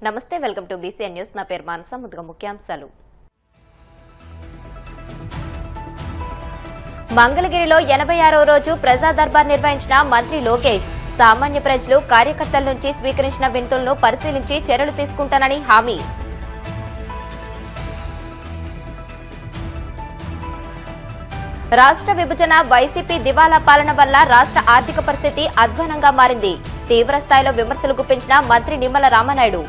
నమస్తే, welcome to BCN news. నా పేరు మానస. ముందుగా ముఖ్యాంశాలు. మంగళగిరిలో 86వ రోజు ప్రజా దర్బార్ నిర్వహించిన మంత్రి లోకేష్. సామాన్య ప్రజలు, కార్యకర్తల నుంచి స్వీకరించిన వినతులను పరిశీలించి చర్యలు తీసుకుంటానని హామీ. రాష్ట్ర విభజన, వైసీపీ దివాలా పాలన వల్ల రాష్ట్ర ఆర్థిక పరిస్థితి అధ్వానంగా మారింది. తీవ్ర స్థాయిలో విమర్శలు గుప్పించిన మంత్రి నిమ్మల రామనాయుడు.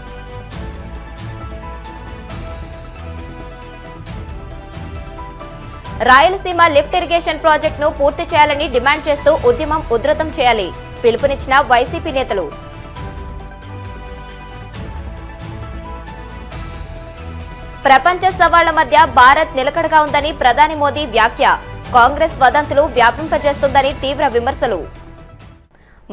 రాయలసీమ లిఫ్ట్ ఇరిగేషన్ ప్రాజెక్టును పూర్తి చేయాలని డిమాండ్ చేస్తూ ఉద్యమం ఉధృతం చేయాలి పిలుపునిచ్చిన వైసీపీ నేతలు. ప్రపంచ సవాళ్ల మధ్య భారత్ నిలకడగా ఉందని ప్రధాని మోదీ వ్యాఖ్య. కాంగ్రెస్ వదంతులు వ్యాపింపజేస్తుందని తీవ్ర విమర్శలు.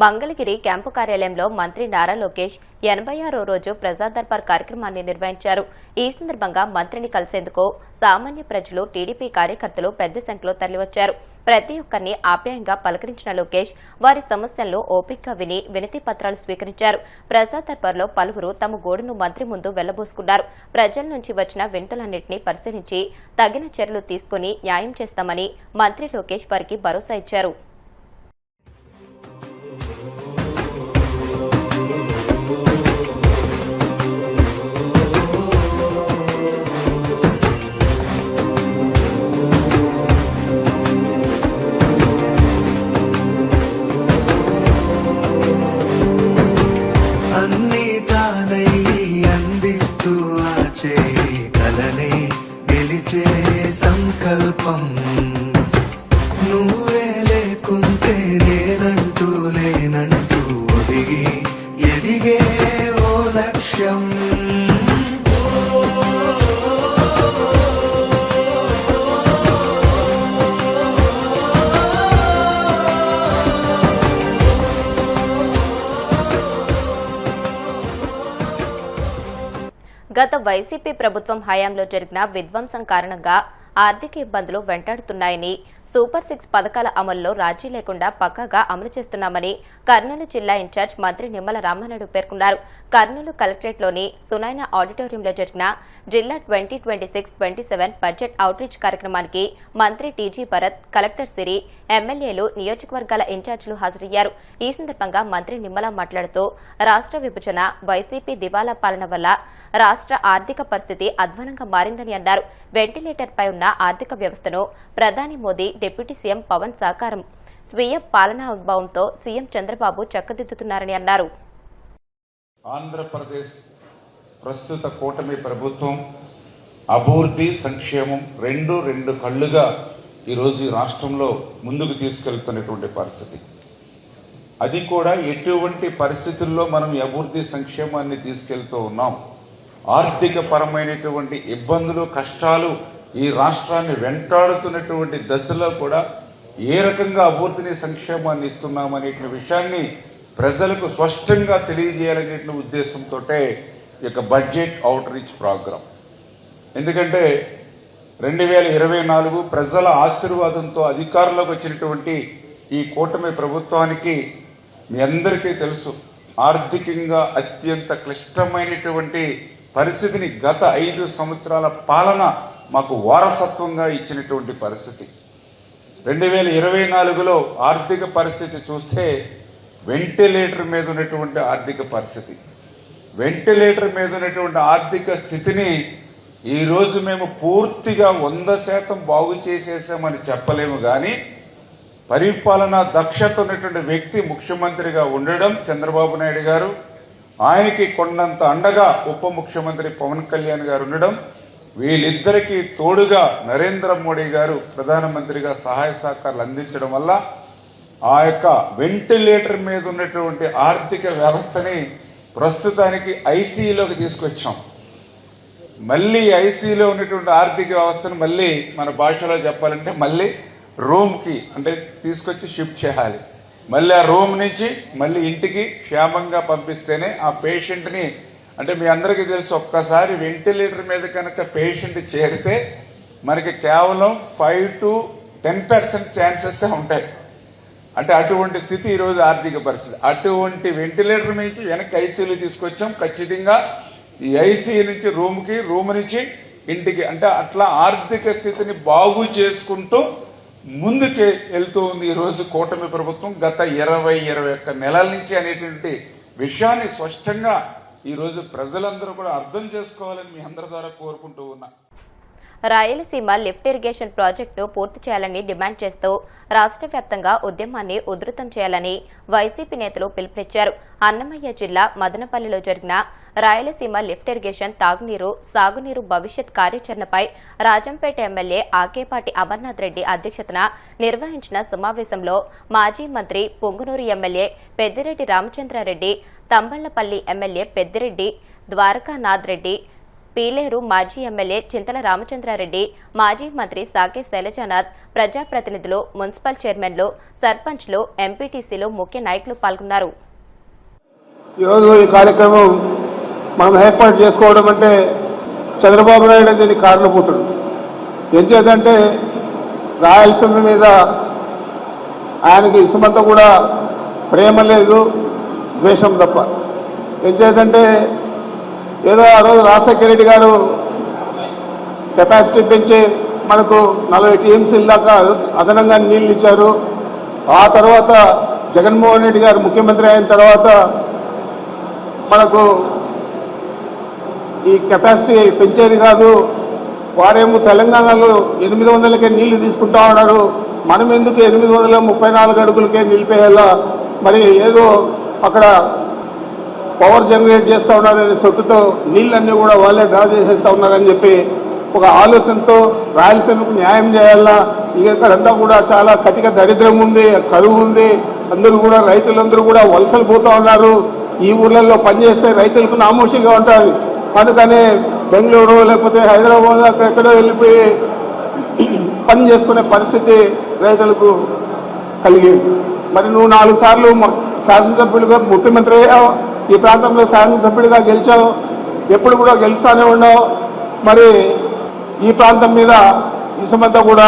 మంగళగిరి క్యాంపు కార్యాలయంలో మంత్రి నారా లోకేష్ 86వ రోజు ప్రజా దర్బార్ కార్యక్రమాన్ని నిర్వహించారు. ఈ సందర్భంగా మంత్రిని కలిసేందుకు సామాన్య ప్రజలు, టీడీపీ కార్యకర్తలు పెద్ద సంఖ్యలో తరలివచ్చారు. ప్రతి ఒక్కరిని ఆప్యాయంగా పలకరించిన లోకేష్ వారి సమస్యలను ఓపికగా విని వినతి పత్రాలు స్వీకరించారు. ప్రజా దర్బార్లో పలువురు తమ గోడును మంత్రి ముందు వెళ్లబోసుకున్నారు. ప్రజల నుంచి వచ్చిన వినతులన్నింటినీ పరిశీలించి తగిన చర్యలు తీసుకుని న్యాయం చేస్తామని మంత్రి లోకేష్ వారికి భరోసా ఇచ్చారు. సంకల్పం నువ్వే లేకుంటే నేనంటూ లేనంటూ ఒదిగి ఎదిగే ఓ లక్ష్యం. గత వైసీపీ ప్రభుత్వం హయాంలో జరిగిన విధ్వంసం కారణంగా ఆర్థిక ఇబ్బందులు వెంటాడుతున్నాయని, సూపర్ 6 పథకాల అమలులో రాజీ లేకుండా పక్కాగా అమలు చేస్తున్నామని కర్నూలు జిల్లా ఇన్ఛార్జ్ మంత్రి నిమ్మల రామనాయుడు పేర్కొన్నారు. కర్నూలు కలెక్టరేట్లోని సునైన ఆడిటోరియంలో జరిగిన జిల్లా 2026-27 బడ్జెట్ అవుట్రీచ్ కార్యక్రమానికి మంత్రి టీజీ భరత్, కలెక్టర్ సిరి, ఎమ్మెల్యేలు, నియోజకవర్గాల ఇన్ఛార్జీలు హాజరయ్యారు. ఈ సందర్భంగా మంత్రి నిమ్మల మాట్లాడుతూ రాష్ట్ర విభజన, వైసీపీ దివాలా పాలన వల్ల రాష్ట్ర ఆర్థిక పరిస్థితి అధ్వానంగా మారిందని అన్నారు. వెంటిలేటర్పై ఉన్న ఆర్థిక వ్యవస్థను ప్రధాని మోదీ, డిప్యూటీ సీఎం పవన్ సహకారం, స్వీయ పాలనానుభవంతో సీఎం చంద్రబాబు చక్కదిద్దుతున్నారని అన్నారు. ఆంధ్రప్రదేశ్ ప్రస్తుత కూటమి ప్రభుత్వం అభివృద్ధి, సంక్షేమం రెండు కళ్లుగా ఈరోజు రాష్ట్రంలో ముందుకు తీసుకెళ్తున్నటువంటి పరిస్థితి. అది కూడా ఎటువంటి పరిస్థితుల్లో మనం ఈ అభివృద్ధి, సంక్షేమాన్ని తీసుకెళ్తూ ఉన్నాం. ఆర్థిక పరమైనటువంటి ఇబ్బందులు, కష్టాలు ఈ రాష్ట్రాన్ని వెంటాడుతున్నటువంటి దశలో కూడా ఏ రకంగా అభివృద్ధిని, సంక్షేమాన్ని ఇస్తున్నామనే విషయాన్ని ప్రజలకు స్పష్టంగా తెలియజేయాలనే ఉద్దేశంతో ఈ యొక్క బడ్జెట్ అవుట్ రీచ్ ప్రోగ్రాం. ఎందుకంటే 2024 ప్రజల ఆశీర్వాదంతో అధికారంలోకి వచ్చినటువంటి ఈ కూటమి ప్రభుత్వానికి మీ అందరికీ తెలుసు, ఆర్థికంగా అత్యంత క్లిష్టమైనటువంటి పరిస్థితిని గత 5 సంవత్సరాల పాలన మాకు వారసత్వంగా ఇచ్చినటువంటి పరిస్థితి. 2024లో ఆర్థిక పరిస్థితి చూస్తే వెంటిలేటర్ మీద ఉన్నటువంటి ఆర్థిక పరిస్థితి, వెంటిలేటర్ మీద ఉన్నటువంటి ఆర్థిక స్థితిని ఈరోజు మేము పూర్తిగా 100% బాగు చేసేసామని చెప్పలేము. కానీ పరిపాలనా దక్షత ఉన్నటువంటి వ్యక్తి ముఖ్యమంత్రిగా ఉండడం చంద్రబాబు నాయుడు గారు, ఆయనకి కొండంత అండగా ఉప ముఖ్యమంత్రి పవన్ కళ్యాణ్ గారు ఉండడం, వీళ్ళిద్దరికీ తోడుగా నరేంద్ర మోడీ గారు ప్రధానమంత్రిగా సహాయ సహకారాలు అందించడం వల్ల ఆ యొక్క వెంటిలేటర్ మీద ఉన్నటువంటి ఆర్థిక వ్యవస్థని ప్రస్తుతానికి ఐసీయూలోకి తీసుకొచ్చాం. మళ్ళీ ఐసీయూలో ఉన్నటువంటి ఆర్థిక వ్యవస్థను మళ్ళీ మన భాషలో చెప్పాలంటే మళ్ళీ రూమ్కి అంటే తీసుకొచ్చి షిఫ్ట్ చేయాలి. మళ్ళీ ఆ రూమ్ నుంచి మళ్ళీ ఇంటికి క్షేమంగా పంపిస్తేనే ఆ పేషెంట్ని, అంటే మీ అందరికీ తెలుసు, ఒక్కసారి వెంటిలేటర్ మీద కనుక పేషెంట్ చేరితే మనకి కేవలం 5 to 10% ఛాన్సెస్ ఉంటాయి. అంటే అటువంటి స్థితి ఈరోజు ఆర్థిక పరిస్థితి. అటువంటి వెంటిలేటర్ నుంచి వెనక్కి ఐసీయూలు తీసుకొచ్చాం. ఖచ్చితంగా ఈ ఐసీ నుంచి రూమ్కి, రూమ్ నుంచి ఇంటికి, అంటే అట్లా ఆర్థిక స్థితిని బాగు చేసుకుంటూ ముందుకే వెళ్తూ ఉంది ఈరోజు కూటమి ప్రభుత్వం గత 20-21 నెలల నుంచి అనేటువంటి విషయాన్ని స్పష్టంగా ఈరోజు ప్రజలందరూ కూడా అర్థం చేసుకోవాలని మీ అందరి ద్వారా కోరుకుంటూ ఉన్నా. రాయలసీమ లిఫ్ట్ ఇరిగేషన్ ప్రాజెక్టును పూర్తి చేయాలని డిమాండ్ చేస్తూ రాష్ట్ర వ్యాప్తంగా ఉద్యమాన్ని ఉధృతం చేయాలని వైసీపీ నేతలు పిలుపునిచ్చారు. అన్నమయ్య జిల్లా మదనపల్లిలో జరిగిన రాయలసీమ లిఫ్ట్ ఇరిగేషన్ తాగునీరు, సాగునీరు భవిష్యత్ కార్యాచరణపై రాజంపేట ఎమ్మెల్యే ఆకేపాటి అమర్నాథ్ రెడ్డి అధ్యక్షతన నిర్వహించిన సమావేశంలో మాజీ మంత్రి పొంగునూరు ఎమ్మెల్యే పెద్దిరెడ్డి రామచంద్రారెడ్డి, తంబళ్లపల్లి ఎమ్మెల్యే పెద్దిరెడ్డి ద్వారకానాథ్ రెడ్డి, పీలేరు మాజీ ఎమ్మెల్యే చింతల రామచంద్రారెడ్డి, మాజీ మంత్రి సాకే శైలజానాథ్, ప్రజాప్రతినిధులు, మున్సిపల్ చైర్మన్లు, సర్పంచ్లు, ఎంపీటీసీలు ముఖ్య నాయకులు పాల్గొన్నారు. ఈరోజు ఈ కార్యక్రమం మనం ఏర్పాటు చేసుకోవడం అంటే చంద్రబాబు నాయుడు దీనికి కారణభూతుడు. ఏం చేద్దంటే రాయలసీమ మీద ఆయనకి ఇసుమంతా కూడా ప్రేమ లేదు, ద్వేషం తప్ప. ఏం చేద్దంటే ఏదో ఆ రోజు రాజశేఖర రెడ్డి గారు కెపాసిటీ పెంచి మనకు 40 టీఎంసీల దాకా అదనంగా నీళ్ళు ఇచ్చారు. ఆ తర్వాత జగన్మోహన్ రెడ్డి గారు ముఖ్యమంత్రి అయిన తర్వాత మనకు ఈ కెపాసిటీ పెంచేది కాదు. వారేమో తెలంగాణలో 800కే నీళ్లు తీసుకుంటా ఉన్నారు, మనం ఎందుకు 834 అడుగులకే నిలిపేయాలా, మరి ఏదో అక్కడ పవర్ జనరేట్ చేస్తూ ఉన్నారనే సొట్టుతో నీళ్ళన్నీ కూడా వాళ్ళే డ్రా చేసేస్తూ ఉన్నారని చెప్పి ఒక ఆలోచనతో రాయలసీమకు న్యాయం చేయాలా. ఇక్కడంతా కూడా చాలా కటిక దరిద్రం ఉంది, కరువు ఉంది, అందరూ కూడా రైతులందరూ కూడా వలసలు పోతూ ఉన్నారు. ఈ ఊర్లలో పనిచేస్తే రైతులకు నామోషిగా ఉంటుంది. అందుకనే బెంగళూరు లేకపోతే హైదరాబాద్ అక్కడెక్కడో వెళ్ళిపోయి పని చేసుకునే పరిస్థితి రైతులకు కలిగింది. మరి నువ్వు 4 సార్లు శాసనసభ్యులుగా ముఖ్యమంత్రి అయ్యావు, ఈ ప్రాంతంలో శాసనసభ్యుడిగా గెలిచావు, ఎప్పుడు కూడా గెలుస్తూనే ఉన్నావు. మరి ఈ ప్రాంతం మీద ఇసుమంతా కూడా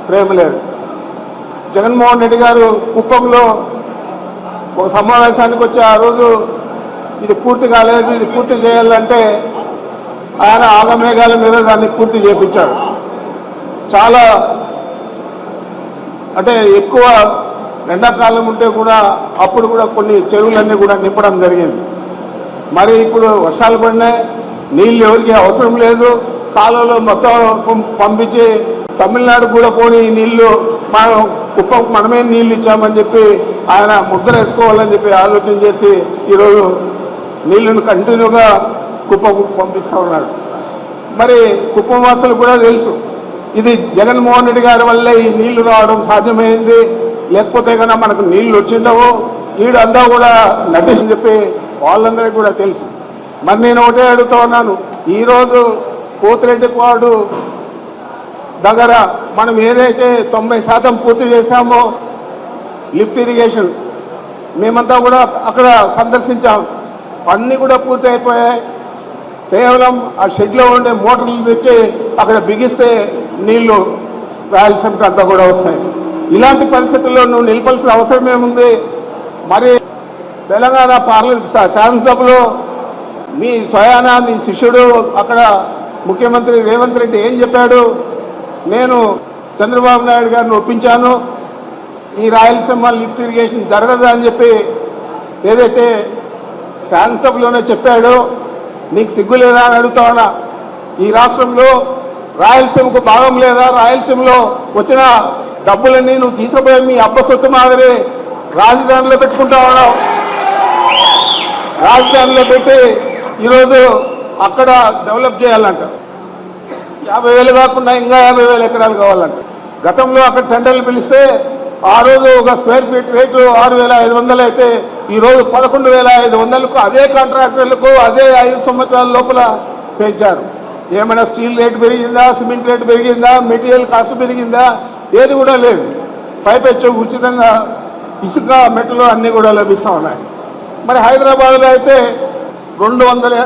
ప్రేమ లేదు. జగన్మోహన్ రెడ్డి గారు కుప్పంలో ఒక సమావేశానికి వచ్చి ఆ రోజు ఇది పూర్తి కాలేదు, ఇది పూర్తి చేయాలంటే ఆయన ఆగమేఘాల మీద దాన్ని పూర్తి చేయించాడు. చాలా అంటే ఎక్కువ ఎండాకాలం ఉంటే కూడా అప్పుడు కూడా కొన్ని చెరువులన్నీ కూడా నింపడం జరిగింది. మరి ఇప్పుడు వర్షాలు పడినాయి, నీళ్ళు ఎవరికి అవసరం లేదు, కాలువలో మొత్తం పంపించి తమిళనాడు కూడా పోని నీళ్లు మనం కుప్పం మనమే నీళ్ళు ఇచ్చామని చెప్పి ఆయన ముద్ర వేసుకోవాలని చెప్పి ఆలోచన చేసి ఈరోజు నీళ్లను కంటిన్యూగా కుప్పకు పంపిస్తూ ఉన్నాడు. మరి కుప్పం వాసులు కూడా తెలుసు ఇది జగన్మోహన్ రెడ్డి గారి వల్లే ఈ నీళ్లు రావడం సాధ్యమైంది, లేకపోతే కన్నా మనకు నీళ్లు వచ్చిండవు, ఈడంతా కూడా నటించని చెప్పి వాళ్ళందరికీ కూడా తెలుసు. మరి నేను ఒకటే అడుగుతా ఉన్నాను, ఈరోజు పోతిరెడ్డిపాడు దగ్గర మనం ఏదైతే 90% పూర్తి చేశామో లిఫ్ట్ ఇరిగేషన్, మేమంతా కూడా అక్కడ సందర్శించాం, అన్నీ కూడా పూర్తి అయిపోయాయి. కేవలం ఆ షెడ్లో ఉండే మోటార్లు తెచ్చి అక్కడ బిగిస్తే నీళ్లు రాయలసీమకి అంతా కూడా వస్తాయి. ఇలాంటి పరిస్థితుల్లో నువ్వు నిలపాల్సిన అవసరం ఏముంది? మరి తెలంగాణ పార్లమెంట్ శాసనసభలో మీ స్వయానా మీ శిష్యుడు అక్కడ ముఖ్యమంత్రి రేవంత్ రెడ్డి ఏం చెప్పాడు? నేను చంద్రబాబు నాయుడు గారిని ఒప్పించాను, ఈ రాయలసీమ లిఫ్ట్ ఇరిగేషన్ జరగదు అని చెప్పి ఏదైతే శాసనసభలోనే చెప్పాడో నీకు సిగ్గు లేదా అని అడుగుతా ఉన్నా. ఈ రాష్ట్రంలో రాయలసీమకు భాగం లేదా? రాయలసీమలో వచ్చిన డబ్బులన్నీ నువ్వు తీసుకుపోయి మీ అబ్బ సొత్తు మాదిరి రాజధానిలో పెట్టుకుంటా ఉన్నావు. రాజధానిలో పెట్టి ఈరోజు అక్కడ డెవలప్ చేయాలంట. 50,000 కాకుండా ఇంకా 50,000 ఎకరాలు కావాలంట. గతంలో అక్కడ టెండర్లు పిలిస్తే ఆ రోజు ఒక స్క్వేర్ ఫీట్ రేటు 6,500 అయితే ఈరోజు 11,500కు అదే కాంట్రాక్టర్లకు అదే 5 సంవత్సరాల లోపల పెంచారు. ఏమైనా స్టీల్ రేటు పెరిగిందా, సిమెంట్ రేటు పెరిగిందా, మెటీరియల్ కాస్ట్ పెరిగిందా? ఏది కూడా లేదు. పైపెచ్చు ఉచితంగా ఇసుక మెట్లు అన్నీ కూడా లభిస్తూ ఉన్నాయి. మరి హైదరాబాద్లో అయితే 200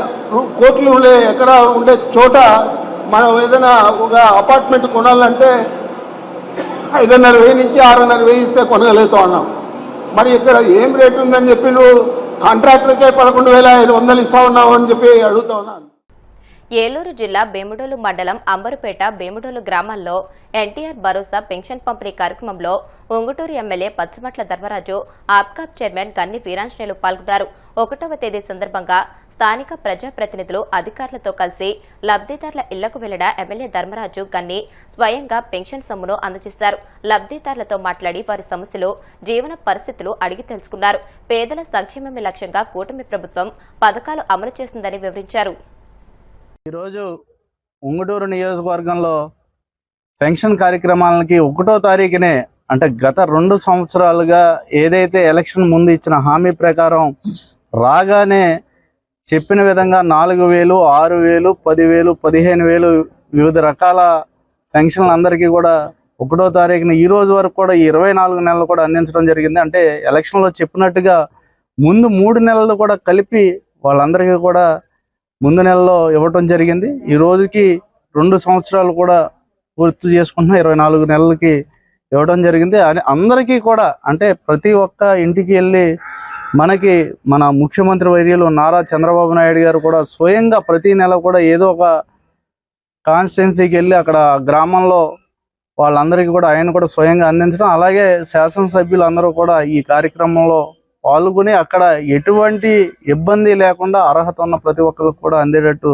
కోట్లు ఉండే ఎకరా ఉండే చోట మనం ఏదైనా ఒక అపార్ట్మెంట్ కొనాలంటే 5,500 నుంచి 6,500 ఇస్తే కొనగలుగుతా ఉన్నాం. మరి ఇక్కడ ఏం రేటు ఉందని చెప్పి నువ్వు కాంట్రాక్టర్కే 11,500 ఇస్తా ఉన్నావు అని చెప్పి అడుగుతా ఉన్నాను. ఏలూరు జిల్లా బేముడోలు మండలం అంబరుపేట బేముడోలు గ్రామాల్లో ఎన్టీఆర్ భరోసా పెన్షన్ పంపిణీ కార్యక్రమంలో ఉంగుటూరు ఎమ్మెల్యే పచ్చమట్ల ధర్మరాజు ఆప్కాప్ చైర్మన్ గన్ని వీరాంజనేయులు పాల్గొన్నారు. 1వ తేదీ సందర్భంగా స్థానిక ప్రజాప్రతినిధులు అధికారులతో కలిసి లబ్ధిదారుల ఇళ్లకు వెళ్లిన ఎమ్మెల్యే ధర్మరాజు గన్ని స్వయంగా పెన్షన్ సొమ్మును అందజేశారు. లబ్ధిదారులతో మాట్లాడి వారి సమస్యలు, జీవన పరిస్థితులు అడిగి తెలుసుకున్నారు. పేదల సంక్షేమమే లక్ష్యంగా కూటమి ప్రభుత్వం పథకాలు అమలు చేస్తుందని వివరించారు. ఈరోజు ఉంగుటూరు నియోజకవర్గంలో పెన్షన్ కార్యక్రమాలకి 1వ తారీఖునే అంటే గత 2 సంవత్సరాలుగా ఏదైతే ఎలక్షన్ ముందు ఇచ్చిన హామీ ప్రకారం రాగానే చెప్పిన విధంగా 4,000, 6,000, 10,000, 15,000 వివిధ రకాల పెన్షన్లు అందరికీ కూడా 1వ తారీఖున ఈ రోజు వరకు కూడా 24 నెలలు కూడా అందించడం జరిగింది. అంటే ఎలక్షన్లో చెప్పినట్టుగా ముందు 3 నెలలు కూడా కలిపి వాళ్ళందరికీ కూడా ముందు నెలలో ఇవ్వటం జరిగింది. ఈ రోజుకి 2 సంవత్సరాలు కూడా పూర్తి చేసుకుంటున్నాం. 24 నెలలకి ఇవ్వడం జరిగింది. అందరికీ కూడా అంటే ప్రతి ఒక్క ఇంటికి వెళ్ళి మన ముఖ్యమంత్రి వర్యులు నారా చంద్రబాబు నాయుడు గారు కూడా స్వయంగా ప్రతి నెల కూడా ఏదో ఒక కాన్స్టిట్యున్సీకి వెళ్ళి అక్కడ గ్రామంలో వాళ్ళందరికీ కూడా ఆయన కూడా స్వయంగా అందించడం, అలాగే శాసనసభ్యులు అందరూ కూడా ఈ కార్యక్రమంలో పాల్గొని అక్కడ ఎటువంటి ఇబ్బంది లేకుండా అర్హత ఉన్న ప్రతి ఒక్కరికి కూడా అందేటట్టు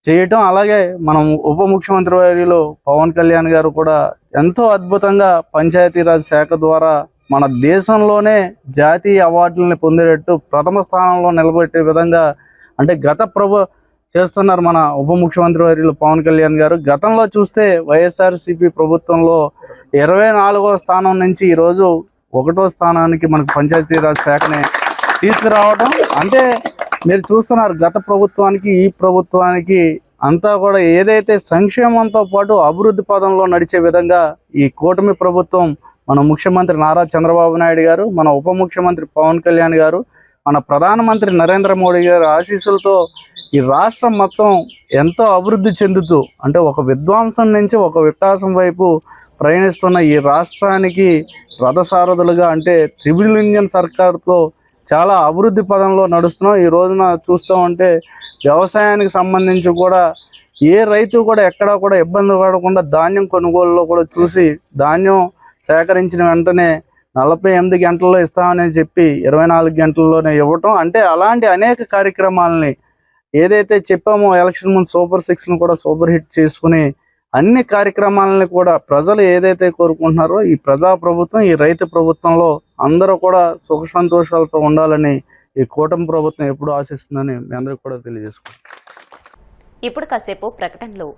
చేయటం, అలాగే మనం ఉప ముఖ్యమంత్రి వర్యులు పవన్ కళ్యాణ్ గారు కూడా ఎంతో అద్భుతంగా పంచాయతీరాజ్ శాఖ ద్వారా మన దేశంలోనే జాతీయ అవార్డులను పొందేటట్టు ప్రథమ స్థానంలో నిలబెట్టే విధంగా అంటే చేస్తున్నారు మన ఉప ముఖ్యమంత్రి వర్యులు పవన్ కళ్యాణ్ గారు. గతంలో చూస్తే వైఎస్ఆర్సీపీ ప్రభుత్వంలో 24వ స్థానం నుంచి ఈరోజు 1వ స్థానానికి మనకు పంచాయతీరాజ్ శాఖని తీసుకురావడం అంటే మీరు చూస్తున్నారు. గత ప్రభుత్వానికి ఈ ప్రభుత్వానికి అంతా కూడా ఏదైతే సంక్షేమంతో పాటు అభివృద్ధి పదంలో నడిచే విధంగా ఈ కూటమి ప్రభుత్వం మన ముఖ్యమంత్రి నారా చంద్రబాబు నాయుడు గారు, మన ఉప ముఖ్యమంత్రి పవన్ కళ్యాణ్ గారు, మన ప్రధానమంత్రి నరేంద్ర మోడీ గారు ఆశీస్సులతో ఈ రాష్ట్రం మొత్తం ఎంతో అభివృద్ధి చెందుతూ అంటే ఒక విధ్వంసం నుంచి ఒక వికాసం వైపు ప్రయాణిస్తున్న ఈ రాష్ట్రానికి రథసారథులుగా అంటే త్రిబుల్ ఇంజన్ సర్కార్తో చాలా అభివృద్ధి పదంలో నడుస్తున్నాం. ఈ రోజున చూస్తూ ఉంటే వ్యవసాయానికి సంబంధించి కూడా ఏ రైతు కూడా ఎక్కడా కూడా ఇబ్బంది పడకుండా ధాన్యం కొనుగోలులో కూడా చూసి ధాన్యం సేకరించిన వెంటనే 48 గంటల్లో ఇస్తామని చెప్పి 24 గంటల్లోనే ఇవ్వటం అంటే అలాంటి అనేక కార్యక్రమాలని ఏదైతే చెప్పామో ఎలక్షన్ ముందు సూపర్ 6ను కూడా సూపర్ హిట్ చేసుకుని అన్ని కార్యక్రమాలని కూడా ప్రజలు ఏదైతే కోరుకుంటున్నారో ఈ ప్రజాప్రభుత్వం ఈ రైతు ప్రభుత్వంలో అందరూ కూడా సుఖ సంతోషాలతో ఉండాలని ఈ కూటమి ప్రభుత్వం ఎప్పుడు ఆశిస్తుందని మీ అందరికీ కూడా తెలియజేసుకుంటాం. ఇప్పుడు కాసేపు ప్రకటనలు.